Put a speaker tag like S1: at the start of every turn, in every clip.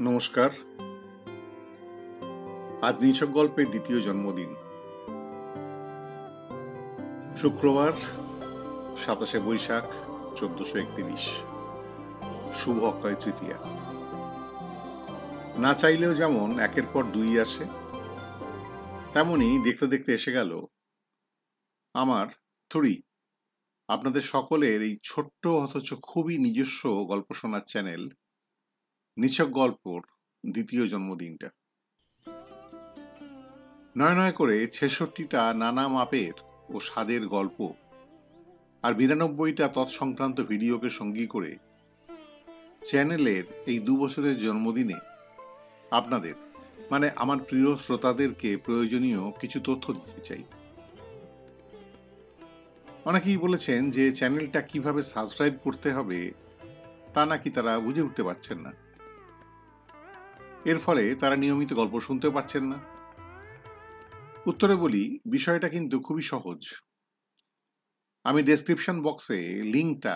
S1: নমস্কার। আজ নিছক গল্পের দ্বিতীয় জন্মদিন, শুক্রবার 27শে বৈশাখ 1431, শুভ অক্ষয় তৃতীয়া। না চাইলেও যেমন একের পর দুই আসে, তেমনি দেখতে দেখতে এসে গেল আমার আপনাদের সকলের এই ছোট্ট অথচ খুবই নিজস্ব গল্প শোনার চ্যানেল নিছক গল্পর দ্বিতীয় জন্মদিনটা। নয় নয় করে ৬৬টা নানা মাপের ও স্বাদের গল্প আর ৯২টা তৎসংক্রান্ত ভিডিওকে সঙ্গী করে চ্যানেলের এই ২ বছরের জন্মদিনে আপনাদের মানে আমার প্রিয় শ্রোতাদেরকে প্রয়োজনীয় কিছু তথ্য দিতে চাই। অনেকেই বলেছেন যে চ্যানেলটা কিভাবে সাবস্ক্রাইব করতে হবে তা নাকি তারা বুঝে উঠতে পারছেন না, এর ফলে তারা নিয়মিত গল্প শুনতে পারছেন না। উত্তরে বলি, বিষয়টা কিন্তু খুবই সহজ। আমি ডেসক্রিপশন বক্সে লিঙ্কটা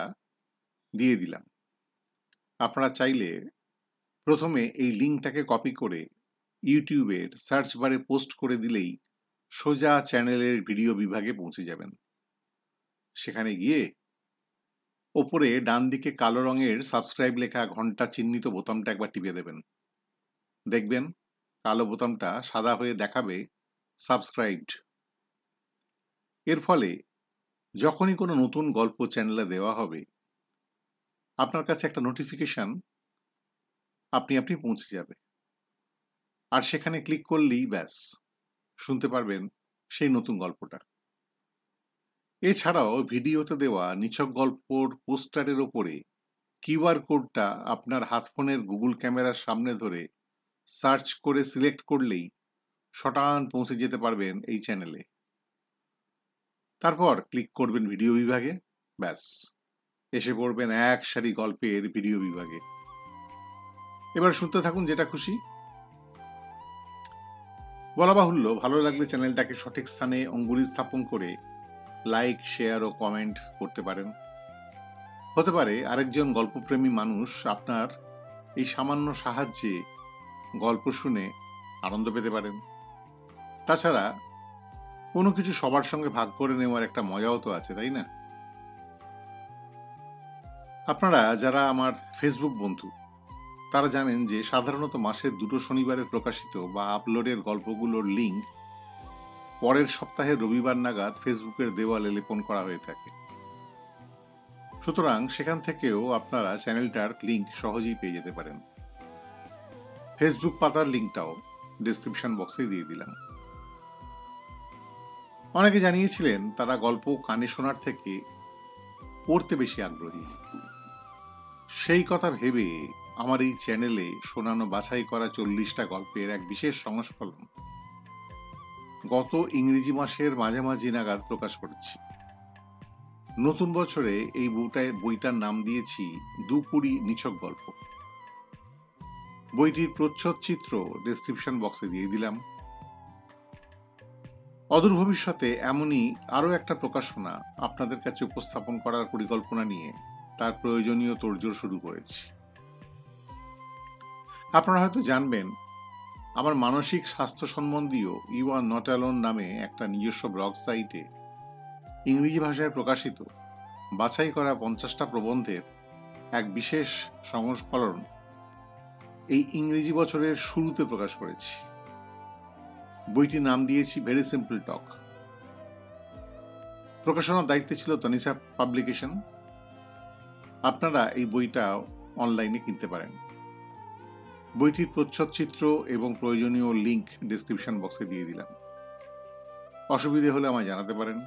S1: দিয়ে দিলাম। আপনারা চাইলে প্রথমে এই লিঙ্কটাকে কপি করে ইউটিউবের সার্চ বারে পোস্ট করে দিলেই সোজা চ্যানেলের ভিডিও বিভাগে পৌঁছে যাবেন। সেখানে গিয়ে ওপরে ডান দিকে কালো রঙের সাবস্ক্রাইব লেখা ঘন্টা চিহ্নিত বোতামটা একবার টিপে দেবেন। দেখবেন কালো বোতামটা সাদা হয়ে দেখাবে সাবস্ক্রাইবড। এর ফলে যখনই কোনো নতুন গল্প চ্যানেলে দেওয়া হবে আপনার কাছে একটা নোটিফিকেশন আপনি পৌঁছে যাবে, আর সেখানে ক্লিক করলেই ব্যাস শুনতে পারবেন সেই নতুন গল্পটা। এছাড়াও ভিডিওতে দেওয়া নিছক গল্পর পোস্টারের ওপরে কিউআর কোডটা আপনার হাতফোনের গুগল ক্যামেরার সামনে ধরে সার্চ করে সিলেক্ট করলেই শটান পৌঁছে যেতে পারবেন এই চ্যানেলে। তারপর ক্লিক করবেন ভিডিও বিভাগে, ব্যাস এসে পড়বেন এক সারি গল্পের ভিডিও বিভাগে। এবার শুনতে থাকুন যেটা খুশি। বলা বাহুল্য, ভালো লাগলে চ্যানেলটাকে সঠিক স্থানে অঙ্গুলি স্থাপন করে লাইক, শেয়ার ও কমেন্ট করতে পারেন। হতে পারে আরেকজন গল্পপ্রেমী মানুষ আপনার এই সামান্য সাহায্যে গল্প শুনে আনন্দ পেতে পারেন। তাছাড়া কোনো কিছু সবার সঙ্গে ভাগ করে নেওয়ার একটা মজাও তো আছে, তাই না? আপনারা যারা আমার ফেসবুক বন্ধু তারা জানেন যে সাধারণত মাসের 2টো শনিবারে প্রকাশিত বা আপলোডের গল্পগুলোর লিঙ্ক পরের সপ্তাহের রবিবার নাগাদ ফেসবুকের দেওয়ালে লেপন করা হয়ে থাকে। সুতরাং সেখান থেকেও আপনারা চ্যানেলটার লিঙ্ক সহজেই পেয়ে যেতে পারেন। ফেসবুক পাতার লিঙ্কটাও ডেসক্রিপশন বক্সে দিয়ে দিলাম। অনেকে জানিয়েছিলেন তারা গল্প কানে শোনার থেকে পড়তে বেশি আগ্রহী। সেই কথা ভেবে আমার এই চ্যানেলে শোনানো বাছাই করা 40টা গল্পের এক বিশেষ সংস্করণ গত ইংরেজি মাসের মাঝামাঝি নাগাদ প্রকাশ করেছি। নতুন বছরে এই বইটার নাম দিয়েছি 2 কুড়ি নিছক গল্প। বইটির প্রচ্ছদ চিত্র ডেসক্রিপশন বক্সে দিয়ে দিলাম। অদূর ভবিষ্যতে এমনই আরও একটা প্রকাশনা আপনাদের কাছে উপস্থাপন করার পরিকল্পনা নিয়ে তার প্রয়োজনীয় তোড়জোড় শুরু করেছি। আপনারা হয়তো জানবেন আমার মানসিক স্বাস্থ্য সম্বন্ধীয় ইউ আর নট অ্যালোন নামে একটা নিজস্ব ব্লগ সাইটে ইংরেজি ভাষায় প্রকাশিত বাছাই করা 50টা প্রবন্ধের এক বিশেষ সংস্করণ এই ইংরেজি বছরের শুরুতে প্রকাশ করেছি। বইটির নাম দিয়েছি ভেরি সিম্পল টক। প্রকাশনার দায়িত্বে ছিল তনিশা পাবলিকেশন। আপনারা এই বইটা অনলাইনে কিনতে পারেন। বইটির প্রচ্ছদ চিত্র এবং প্রয়োজনীয় লিঙ্ক ডেসক্রিপশন বক্সে দিয়ে দিলাম। অসুবিধে হলে আমায় জানাতে পারেন,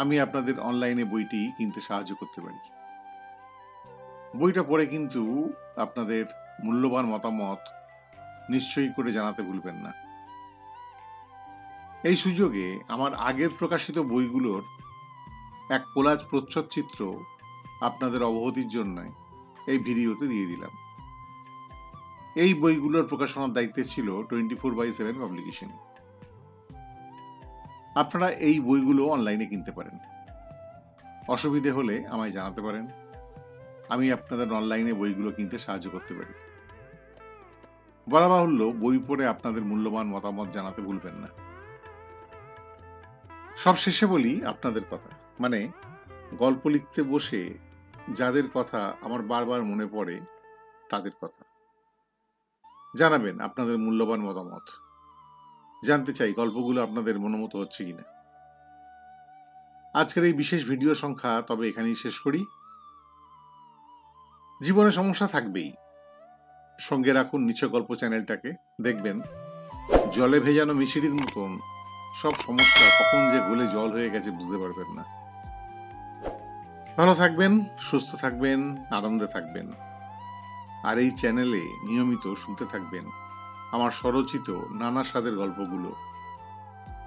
S1: আমি আপনাদের অনলাইনে বইটি কিনতে সাহায্য করতে পারি। বইটা পড়ে কিন্তু আপনাদের মূল্যবান মতামত নিশ্চয়ই করে জানাতে ভুলবেন না। এই সুযোগে আমার আগের প্রকাশিত বইগুলোর এক কোলাজ প্রচ্ছদ চিত্র আপনাদের অবগতির জন্য এই ভিডিওতে দিয়ে দিলাম। এই বইগুলোর প্রকাশনার দায়িত্বে ছিল 24/7 পাবলিকেশন। আপনারা এই বইগুলো অনলাইনে কিনতে পারেন। অসুবিধে হলে আমায় জানাতে পারেন, আমি আপনাদের অনলাইনে বইগুলো কিনতে সাহায্য করতে পারি। বলা বাহুল্য, বই পড়ে আপনাদের মূল্যবান মতামত জানাতে ভুলবেন না। সব শেষে বলি আপনাদের কথা, মানে গল্প লিখতে বসে যাদের কথা আমার বারবার মনে পড়ে তাদের কথা। জানাবেন আপনাদের মূল্যবান মতামত। জানতে চাই গল্পগুলো আপনাদের মনোমতো হচ্ছে কিনা। আজকের এই বিশেষ ভিডিও সংখ্যা তবে এখানেই শেষ করি। জীবনে সমস্যা থাকবেই, সঙ্গে রাখুন নিচে গল্প চ্যানেলটাকে। দেখবেন জলে ভেজানো মিশিরির মতন সব সমস্যা কখন যে গলে জল হয়ে গেছে বুঝতে পারবেন না। ভালো থাকবেন, সুস্থ থাকবেন, আনন্দে থাকবেন। আর এই চ্যানেলে নিয়মিত শুনতে থাকবেন আমার স্বরচিত নানা স্বাদের গল্পগুলো।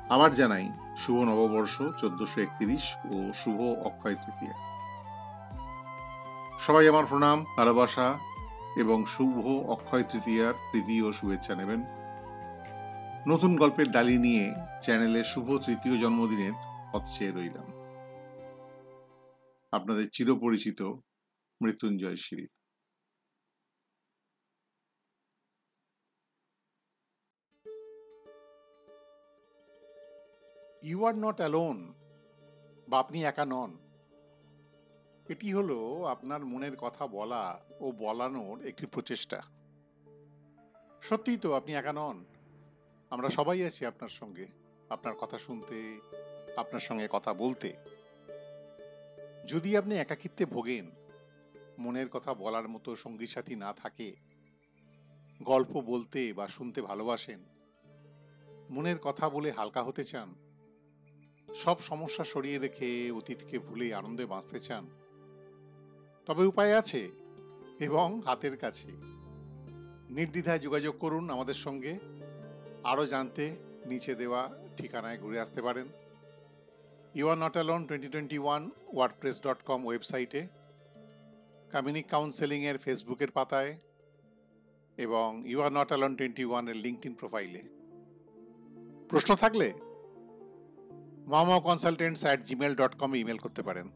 S1: আবার জানাই শুভ নববর্ষ 1431 ও শুভ অক্ষয় তৃতীয়া। সবাই আমার প্রণাম, ভালোবাসা এবং শুভ অক্ষয় তৃতীয়ার প্রীতি ও শুভেচ্ছা নেবেন। নতুন গল্পের ডালি নিয়ে চ্যানেলে শুভ তৃতীয় জন্মদিনের পথ চেয়ে রইলাম। আপনাদের চিরপরিচিত মৃত্যুঞ্জয় শীল। ইউ আর নট অ্যালোন, বা আপনি একা নন। এটি হলো আপনার মনের কথা বলা ও বলানোর একটি প্রচেষ্টা। সত্যিই তো আপনি একা নন। আমরা সবাই আছি আপনার সঙ্গে, আপনার কথা শুনতে, আপনার সঙ্গে কথা বলতে। যদি আপনি একাকিত্বে ভোগেন, মনের কথা বলার মতো সঙ্গী সাথী না থাকে, গল্প বলতে বা শুনতে ভালোবাসেন, মনের কথা বলে হালকা হতে চান, সব সমস্যা সরিয়ে রেখে অতীতকে ভুলে আনন্দে বাঁচতে চান, তবে উপায় আছে এবং হাতের কাছে। নির্দ্বিধায় যোগাযোগ করুন আমাদের সঙ্গে। আরও জানতে নিচে দেওয়া ঠিকানায় ঘুরে আসতে পারেন। You are not alone 2021 wordpress.com ওয়েবসাইটে, কমিউনিক কাউন্সেলিংয়ের ফেসবুকের পাতায় এবং you are not alone 21 LinkedIn প্রোফাইলে। প্রশ্ন থাকলে mamaconsultants@gmail.com ইমেল করতে পারেন।